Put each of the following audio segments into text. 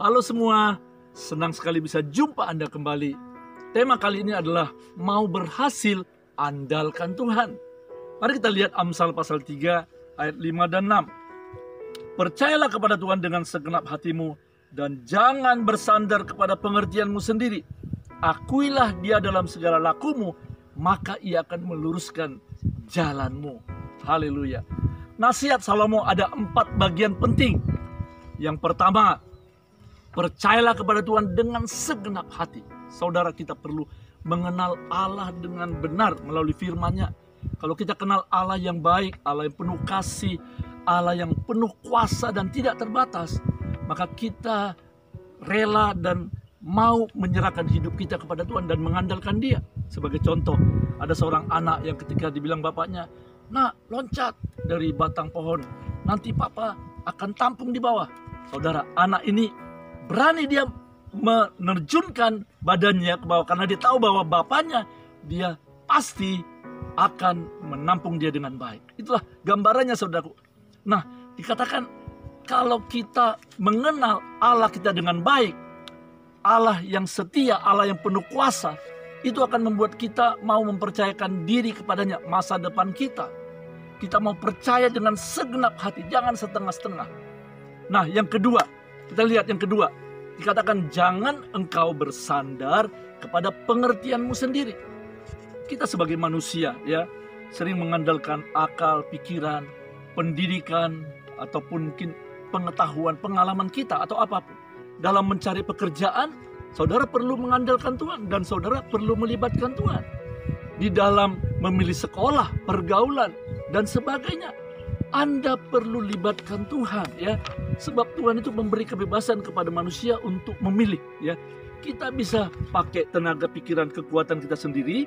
Halo semua, senang sekali bisa jumpa Anda kembali. Tema kali ini adalah mau berhasil, andalkan Tuhan. Mari kita lihat Amsal pasal 3 ayat 5 dan 6. Percayalah kepada Tuhan dengan segenap hatimu dan jangan bersandar kepada pengertianmu sendiri. Akuilah Dia dalam segala lakumu, maka Ia akan meluruskan jalanmu. Haleluya. Nasihat Salomo ada 4 bagian penting. Yang pertama, percayalah kepada Tuhan dengan segenap hati. Saudara, kita perlu mengenal Allah dengan benar melalui firman-Nya. Kalau kita kenal Allah yang baik, Allah yang penuh kasih, Allah yang penuh kuasa dan tidak terbatas, maka kita rela dan mau menyerahkan hidup kita kepada Tuhan dan mengandalkan Dia. Sebagai contoh, ada seorang anak yang ketika dibilang bapaknya, "Nak, loncat dari batang pohon, nanti papa akan tampung di bawah." Saudara, anak ini berani dia menerjunkan badannya ke bawah karena dia tahu bahwa bapaknya dia pasti akan menampung dia dengan baik. Itulah gambarannya, saudaraku. Nah, dikatakan kalau kita mengenal Allah kita dengan baik, Allah yang setia, Allah yang penuh kuasa, itu akan membuat kita mau mempercayakan diri kepadanya masa depan kita. Kita mau percaya dengan segenap hati, jangan setengah-setengah. Nah, yang kedua, kita lihat yang kedua. Dikatakan jangan engkau bersandar kepada pengertianmu sendiri. Kita sebagai manusia ya, sering mengandalkan akal, pikiran, pendidikan, ataupun mungkin pengetahuan, pengalaman kita atau apapun. Dalam mencari pekerjaan, saudara perlu mengandalkan Tuhan dan saudara perlu melibatkan Tuhan. Di dalam memilih sekolah, pergaulan, dan sebagainya, Anda perlu libatkan Tuhan ya. Sebab Tuhan itu memberi kebebasan kepada manusia untuk memilih ya. Kita bisa pakai tenaga pikiran kekuatan kita sendiri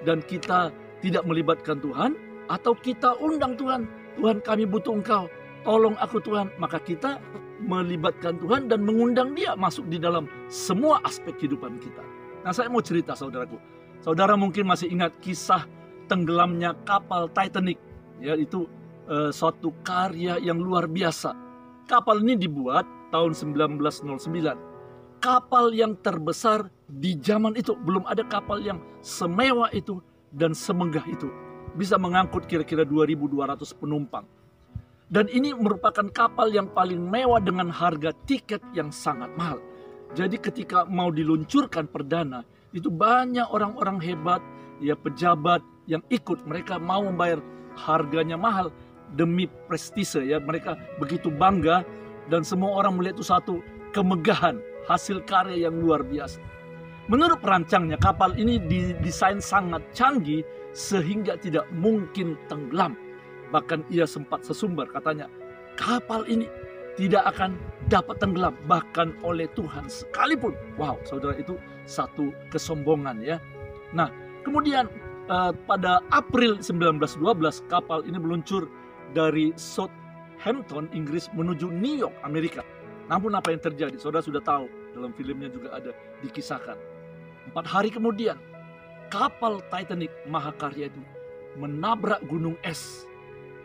dan kita tidak melibatkan Tuhan, atau kita undang Tuhan. Tuhan, kami butuh Engkau, tolong aku Tuhan. Maka kita melibatkan Tuhan dan mengundang Dia masuk di dalam semua aspek kehidupan kita. Nah, saya mau cerita, saudaraku. Saudara mungkin masih ingat kisah tenggelamnya kapal Titanic ya. Itu suatu karya yang luar biasa. Kapal ini dibuat tahun 1909. Kapal yang terbesar di zaman itu. Belum ada kapal yang semewah itu dan semegah itu. Bisa mengangkut kira-kira 2.200 penumpang. Dan ini merupakan kapal yang paling mewah dengan harga tiket yang sangat mahal. Jadi ketika mau diluncurkan perdana, itu banyak orang-orang hebat, ya pejabat yang ikut. Mereka mau membayar harganya mahal demi prestise ya. Mereka begitu bangga dan semua orang melihat itu satu kemegahan, hasil karya yang luar biasa. Menurut perancangnya, kapal ini didesain sangat canggih sehingga tidak mungkin tenggelam. Bahkan ia sempat sesumbar, katanya kapal ini tidak akan dapat tenggelam bahkan oleh Tuhan sekalipun. Wow, saudara, itu satu kesombongan ya. Nah, kemudian pada April 1912 kapal ini meluncur dari Southampton, Inggris menuju New York, Amerika. Namun apa yang terjadi? Saudara sudah tahu, dalam filmnya juga ada dikisahkan. 4 hari kemudian, kapal Titanic mahakarya itu menabrak gunung es.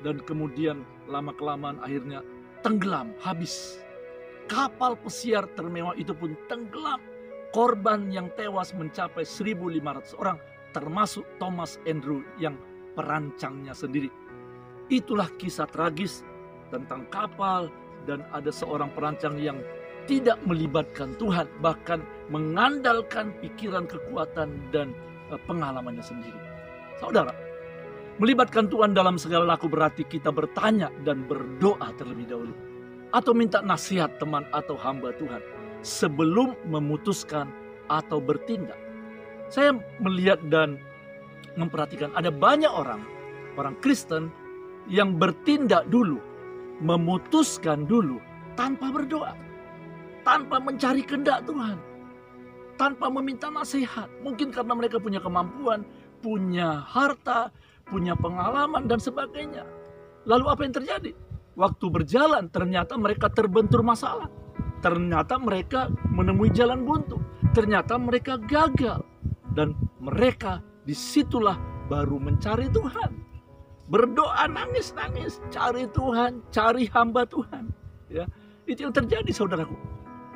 Dan kemudian lama-kelamaan akhirnya tenggelam, habis. Kapal pesiar termewah itu pun tenggelam. Korban yang tewas mencapai 1.500 orang, termasuk Thomas Andrew yang perancangnya sendiri. Itulah kisah tragis tentang kapal, dan ada seorang perancang yang tidak melibatkan Tuhan, bahkan mengandalkan pikiran, kekuatan, dan pengalamannya sendiri. Saudara, melibatkan Tuhan dalam segala laku berarti kita bertanya dan berdoa terlebih dahulu. Atau minta nasihat teman atau hamba Tuhan sebelum memutuskan atau bertindak. Saya melihat dan memperhatikan ada banyak orang Kristen yang bertindak dulu, memutuskan dulu tanpa berdoa, tanpa mencari kehendak Tuhan, tanpa meminta nasihat. Mungkin karena mereka punya kemampuan, punya harta, punya pengalaman dan sebagainya. Lalu apa yang terjadi? Waktu berjalan ternyata mereka terbentur masalah. Ternyata mereka menemui jalan buntu. Ternyata mereka gagal. Dan mereka disitulah baru mencari Tuhan. Berdoa nangis-nangis, cari Tuhan, cari hamba Tuhan. Ya, itu yang terjadi, saudaraku.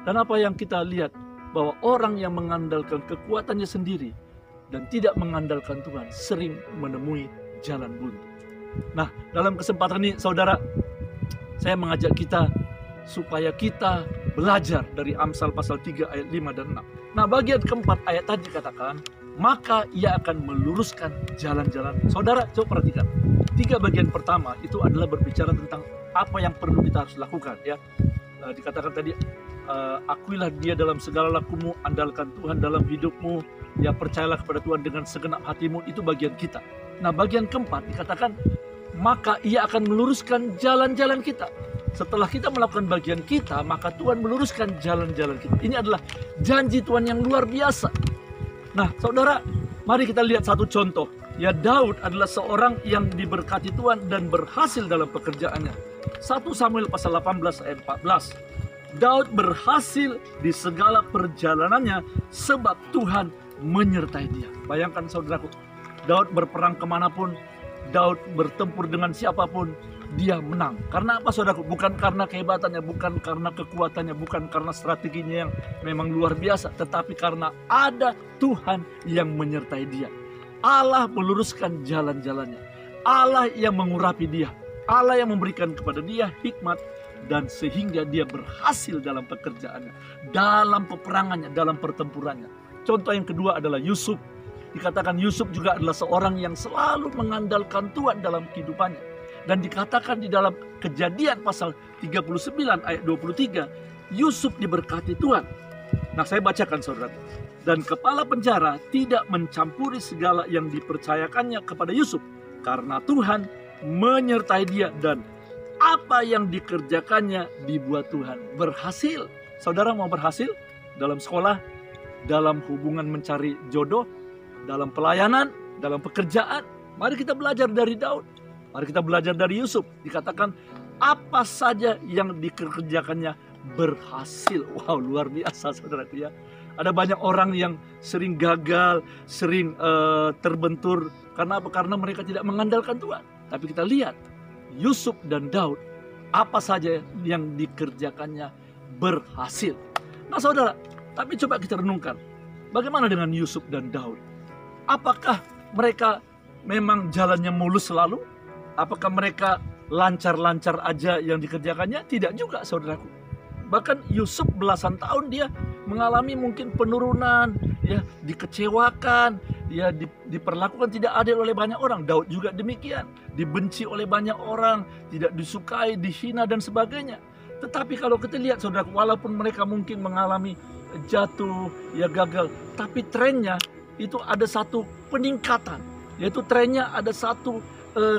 Dan apa yang kita lihat, bahwa orang yang mengandalkan kekuatannya sendiri dan tidak mengandalkan Tuhan sering menemui jalan buntu. Nah, dalam kesempatan ini saudara, saya mengajak kita supaya kita belajar dari Amsal pasal 3 ayat 5 dan 6. Nah, bagian keempat ayat tadi katakan, maka ia akan meluruskan jalan-jalan. Saudara, coba perhatikan. 3 bagian pertama itu adalah berbicara tentang apa yang perlu kita harus lakukan, ya. Dikatakan tadi, akuilah dia dalam segala lakumu, andalkan Tuhan dalam hidupmu, ya, percayalah kepada Tuhan dengan segenap hatimu. Itu bagian kita. Nah, bagian keempat dikatakan, maka ia akan meluruskan jalan-jalan kita. Setelah kita melakukan bagian kita, maka Tuhan meluruskan jalan-jalan kita. Ini adalah janji Tuhan yang luar biasa. Nah, saudara, mari kita lihat satu contoh. Ya, Daud adalah seorang yang diberkati Tuhan dan berhasil dalam pekerjaannya. 1 Samuel pasal 18 ayat 14. Daud berhasil di segala perjalanannya sebab Tuhan menyertai dia. Bayangkan saudaraku, Daud berperang kemanapun, Daud bertempur dengan siapapun, dia menang. Karena apa saudaraku? Bukan karena kehebatannya, bukan karena kekuatannya, bukan karena strateginya yang memang luar biasa, tetapi karena ada Tuhan yang menyertai dia. Allah meluruskan jalan-jalannya. Allah yang mengurapi dia. Allah yang memberikan kepada dia hikmat, dan sehingga dia berhasil dalam pekerjaannya, dalam peperangannya, dalam pertempurannya. Contoh yang kedua adalah Yusuf. Dikatakan Yusuf juga adalah seorang yang selalu mengandalkan Tuhan dalam kehidupannya. Dan dikatakan di dalam Kejadian pasal 39 ayat 23, Yusuf diberkati Tuhan. Nah, saya bacakan saudara. Dan kepala penjara tidak mencampuri segala yang dipercayakannya kepada Yusuf, karena Tuhan menyertai dia dan apa yang dikerjakannya dibuat Tuhan berhasil. Saudara mau berhasil dalam sekolah, dalam hubungan mencari jodoh, dalam pelayanan, dalam pekerjaan? Mari kita belajar dari Daud. Mari kita belajar dari Yusuf. Dikatakan apa saja yang dikerjakannya berhasil. Wow, luar biasa saudaraku, ya. Ada banyak orang yang sering gagal, sering terbentur. Karena apa? Karena mereka tidak mengandalkan Tuhan. Tapi kita lihat Yusuf dan Daud, apa saja yang dikerjakannya berhasil. Nah saudara, tapi coba kita renungkan, bagaimana dengan Yusuf dan Daud? Apakah mereka memang jalannya mulus selalu? Apakah mereka lancar-lancar aja yang dikerjakannya? Tidak juga saudaraku. Bahkan Yusuf belasan tahun dia mengalami mungkin penurunan, ya, dikecewakan, ya, diperlakukan tidak adil oleh banyak orang. Daud juga demikian, dibenci oleh banyak orang, tidak disukai, dihina dan sebagainya. Tetapi kalau kita lihat saudaraku, walaupun mereka mungkin mengalami jatuh, ya, gagal, tapi trennya itu ada satu peningkatan, yaitu trennya ada satu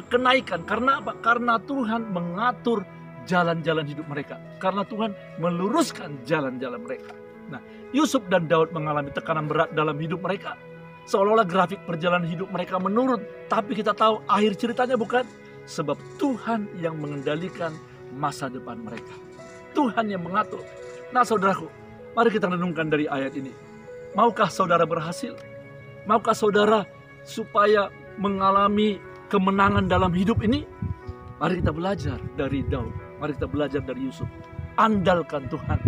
kenaikan. Karena apa? Karena Tuhan mengatur jalan-jalan hidup mereka. Karena Tuhan meluruskan jalan-jalan mereka. Nah, Yusuf dan Daud mengalami tekanan berat dalam hidup mereka. Seolah-olah grafik perjalanan hidup mereka menurun. Tapi kita tahu akhir ceritanya bukan. Sebab Tuhan yang mengendalikan masa depan mereka. Tuhan yang mengatur. Nah saudaraku, mari kita renungkan dari ayat ini. Maukah saudara berhasil? Maukah saudara supaya mengalami kemenangan dalam hidup ini? Mari kita belajar dari Daud. Mari kita belajar dari Yusuf. Andalkan Tuhan.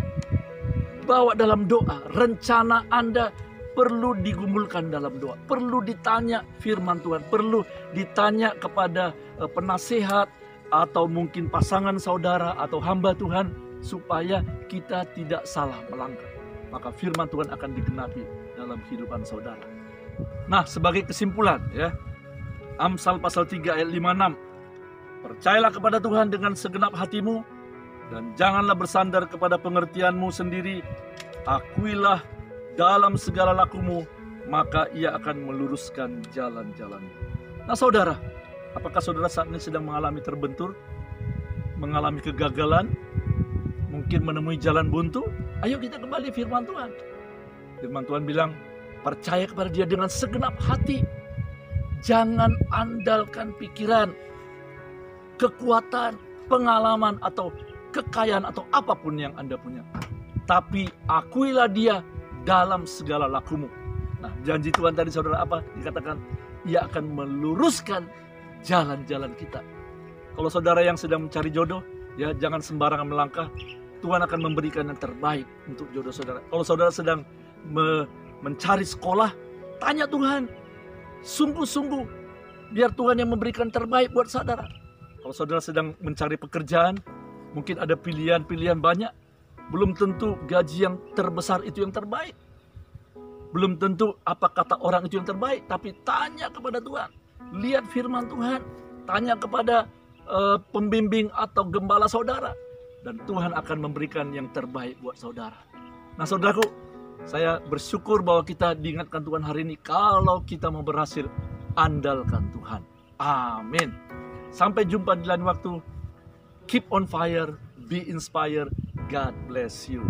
Bawa dalam doa. Rencana Anda perlu digumulkan dalam doa. Perlu ditanya firman Tuhan. Perlu ditanya kepada penasehat atau mungkin pasangan saudara atau hamba Tuhan, supaya kita tidak salah melangkah. Maka firman Tuhan akan digenapi dalam kehidupan saudara. Nah, sebagai kesimpulan, ya, Amsal pasal 3 ayat 5-6. Percayalah kepada Tuhan dengan segenap hatimu, dan janganlah bersandar kepada pengertianmu sendiri. Akuilah dalam segala lakumu, maka ia akan meluruskan jalan-jalanmu. Nah saudara, apakah saudara saat ini sedang mengalami terbentur, mengalami kegagalan, mungkin menemui jalan buntu? Ayo kita kembali firman Tuhan. Firman Tuhan bilang, percaya kepada Dia dengan segenap hati. Jangan andalkan pikiran, kekuatan, pengalaman, atau kekayaan, atau apapun yang Anda punya. Tapi akuilah Dia dalam segala lakumu. Nah, janji Tuhan tadi saudara apa? Dikatakan, Ia akan meluruskan jalan-jalan kita. Kalau saudara yang sedang mencari jodoh, ya jangan sembarangan melangkah. Tuhan akan memberikan yang terbaik untuk jodoh saudara. Kalau saudara sedang mencari sekolah, tanya Tuhan. Sungguh-sungguh, biar Tuhan yang memberikan terbaik buat saudara. Kalau saudara sedang mencari pekerjaan, mungkin ada pilihan-pilihan banyak. Belum tentu gaji yang terbesar itu yang terbaik. Belum tentu apa kata orang itu yang terbaik. Tapi tanya kepada Tuhan. Lihat firman Tuhan. Tanya kepada pembimbing atau gembala saudara. Dan Tuhan akan memberikan yang terbaik buat saudara. Nah saudaraku, saya bersyukur bahwa kita diingatkan Tuhan hari ini. Kalau kita mau berhasil, andalkan Tuhan. Amin. Sampai jumpa di lain waktu. Keep on fire, be inspired. God bless you.